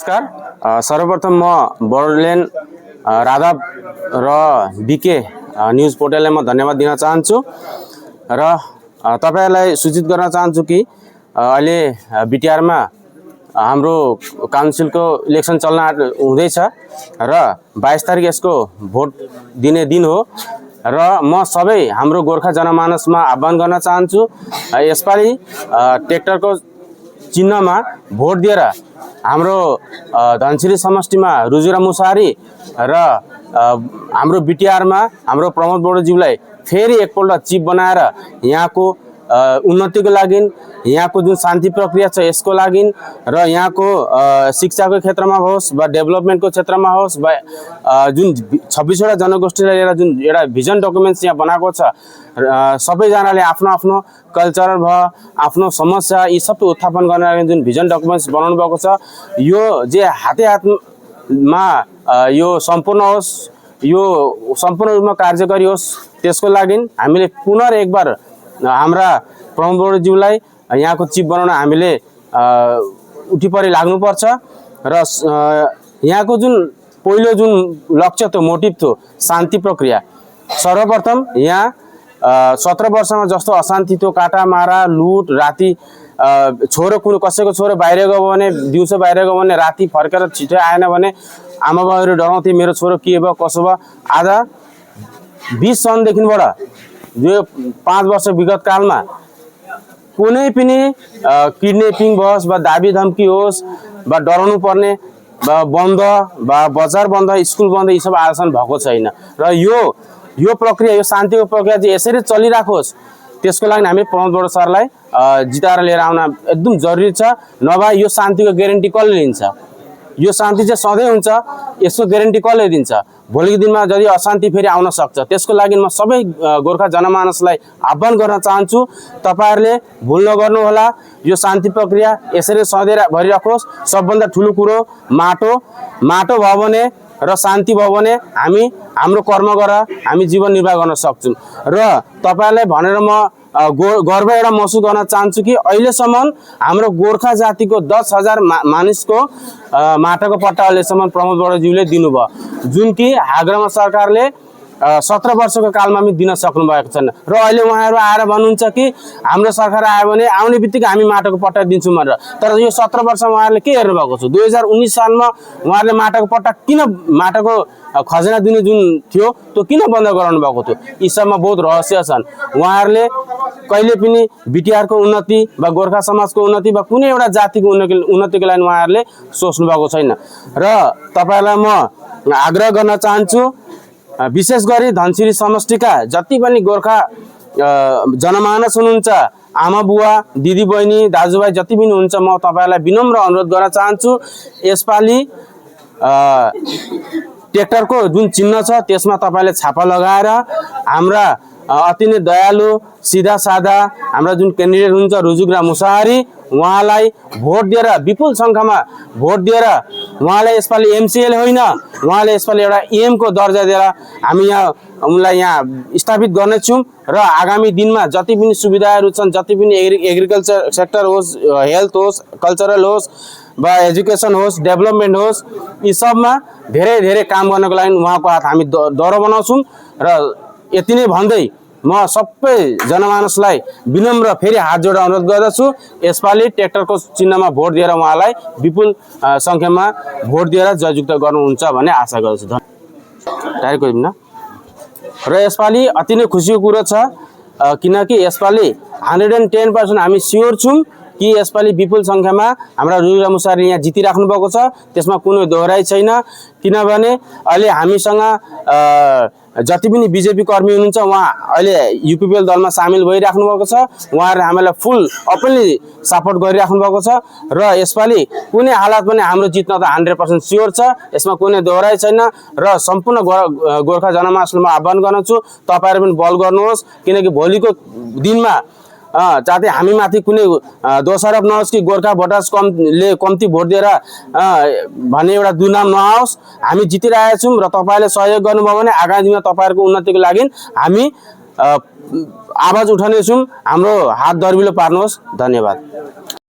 नमस्कार। सर्वप्रथम म बोडोल्यान्ड राधाप र बीके न्यूज पोर्टललाई म धन्यवाद दिन चाहन्छु र तपाईहरुलाई सूचित गर्न चाहन्छु कि अहिले बीटीआरमा हाम्रो काउन्सिलको इलेक्सन चल्न हुँदैछ र 22 तारिक यसको भोट दिने दिन हो र म सबै हाम्रो गोर्खा जनमानसमा आह्वान गर्न चाहन्छु यसपालि ट्र्याक्टरको चिन्हमा भोट दिएर हाम्रो धनसिरी समष्टिमा रुजुरा मुसाहारी र हाम्रो बीटीआरमा हाम्रो प्रमोद बोडोज्यूलाई फेरि एकपल्ट चिफ बनाएर यहाँको उन्नतिको लागि यहाँको जुन शान्ति प्रक्रिया छ यसको लागि र यहाँको शिक्षाको क्षेत्रमा होस् वा डेभलपमेन्टको क्षेत्रमा होस् वा जुन 26 वटा जनगोष्ठीलाई लिएर जुन एउटा भिजन डकुमेन्ट्स यहाँ बनाएको छ सबैजनाले आफ्नो आफ्नो कल्चरल भयो आफ्नो समस्या यी सबै उत्थापन गर्न लागि जुन भिजन डकुमेन्ट्स बनाउनु भएको छ यो जे हाते हातमा यो सम्पूर्ण होस् यो सम्पूर्ण रूपमा कार्यकारी होस् त्यसको लागि हामीले पुनः एकबार हाम्रा प्रमोद बोडोज्यूलाई यहाँको चिफ बनाउन हामीले उठीपरि लाग्नुपर्छ र यहाँको जुन पहिलो जुन लक्ष्य थियो मोटिभ थियो शान्ति प्रक्रिया सर्वप्रथम यहाँ 17 वर्षमा जस्तो अशान्ति थियो काटामारा लुट राति छोरो कुनै कसैको छोरो बाहिर गयो भने दिउँसो बाहिर गयो भने राति फर्केर छिटो आएन भने आमा बाबुहरू डराउँथे मेरो छोरो के भयो कसो भयो आज 20 सनदेखिबाट यो 5 वर्ष विगत कालमा कुनै पनि किडन्यापिङ होस् वा दाबी धम्की होस् वा डराउनु पर्ने वा बन्द वा बजार बन्द स्कुल बन्द यी सब आयोजन भएको छैन र यो प्रक्रिया यो शान्तिको प्रक्रिया चाहिँ यसरी चलिराखोस् त्यसको लागि हामी प्रमोद बोडो सरलाई जिताएर लिएर आउन एकदम जरुरी छ नभए यो शान्तिको ग्यारेन्टी कसले लिन्छ यो शान्ति चाहिँ सधैँ हुन्छ यसको ग्यारेन्टी कसले दिन्छ भोलिको दिनमा यदि अशान्ति फेरि आउन सक्छ त्यसको लागि म सबै गोर्खा जनमानसलाई आह्वान गर्न चाहन्छु तपाईहरुले भुल नगर्नु होला यो शान्ति प्रक्रिया यसरी सधैँ भइराखोस् सबभन्दा ठुलो कुरो माटो भयो भने र शान्ति भयो भने हामी हाम्रो कर्म गरेर हामी जीवन निर्वाह गर्न सक्छौं र तपाईहरुलाई भनेर म गर्व एउटा महसुस गर्न चाहन्छु कि अहिलेसम्म हाम्रो गोर्खा जातिको 10,000 मानिसको माटाको पट्टा अहिलेसम्म प्रमोद बोडोज्यूले दिनुभयो जुन कि हाग्रामा सरकारले 17 वर्षको कालमा पनि दिन सक्नु भएको छैन र अहिले उहाँहरु आएर भन्नुहुन्छ कि हाम्रो सरकार आयो भने आउने बित्तिकै हामी माटाको पट्टा दिन्छौं भनेर तर यो 17 वर्षमा उहाँहरुले के हेर्नु भएको छ 2019 सालमा उहाँहरुले माटाको पट्टा किन माटाको खजना दिने जुन थियो त्यो किन बन्द गराउनु भएको थियो यी सबमा बहुत रहस्य छन् उहाँहरुले कहिले पनि बीटीआरको उन्नति वा गोर्खा समाजको उन्नति वा कुनै एउटा जातिको उन्नतिको लागि उहाँहरुले सोच्नु भएको छैन र तपाईहरुलाई म आग्रह गर्न चाहन्छु विशेष गरी धनसिरी समष्टिका जति पनि गोर्खा जनमानस हुनुहुन्छ आमा बुवा दिदी बहिनी दाजुभाइ जति पनि हुनुहुन्छ म तपाईहरुलाई विनम्र अनुरोध गर्न चाहन्छु यसपालि ट्र्याक्टरको जुन चिन्ह छ त्यसमा तपाईले छापा लगाएर हाम्रा अति नै दयालु सिधा सादा हाम्रा जुन क्यान्डिडेट हुनुहुन्छ रुजुरा मुसाहारी उहाँलाई भोट दिएर विपुल संख्यामा भोट दिएर उहाँलाई यसपालि एमसीएल होइन उहाँले यसपालि एउटा एम को दर्जा दिएर हामी यहाँ उनलाई यहाँ स्थापित गर्नेछौं र आगामी दिनमा जति पनि सुविधाहरू छन् जति पनि एग्रिकल्चर सेक्टर होस् हेल्थ होस् कल्चरल होस् वा एजुकेसन होस् डेभलपमेन्ट होस् यी सबमा धेरै धेरै काम गर्नको लागि उहाँको हात हामी डरो बनाउँछौं र यति नै भन्दै म सबै जनमानसलाई विनम्र फेरि हात जोडेर अनुरोध गर्दछु यसपालि ट्र्याक्टरको चिन्हमा भोट दिएर उहाँलाई विपुल संख्यामा भोट दिएर जययुक्त गर्नुहुन्छ भन्ने आशा गर्दछु धन्यवाद र यसपालि अति नै खुसीको कुरो छ किनकि यसपालि 110% हामी स्योर छौं कि यसपालि विपुल संख्यामा हाम्रा रुजुरा मुसाहारी यहाँ जितिराख्नु भएको छ त्यसमा कुनै दोहोराइ छैन किनभने अहिले हामीसँग जति पनि बीजेपी कर्मी हुनुहुन्छ उहाँ अहिले यूपीपीएल दलमा सामेल भइराख्नु भएको छ उहाँहरुले हामीलाई फुल ओपनली सपोर्ट गरिराख्नु भएको छ र यसपालि कुनै हालत पनि हाम्रो जित्न त 100% स्योर छ यसमा कुनै दोहोराइ छैन र सम्पूर्ण गोर्खा जनमानसलाई म आह्वान गर्छु तपाईहरु पनि बल गर्नुहोस् किनकि भोलिको दिनमा चाहते हामी माथि कुनै दोषारोप नहोस् कि गोर्खा भोटर्स कम्ती भोट दिएर भन्ने एउटा दुर्नाम नआओस् हामी जितिरहेका छौं र तपाईले सहयोग गर्नुभयो भने आगामी दिनमा तपाईहरुको उन्नतिको लागि हामी आवाज उठाउनेछौं हाम्रो हात दर्बिलो पार्नुहोस् धन्यवाद।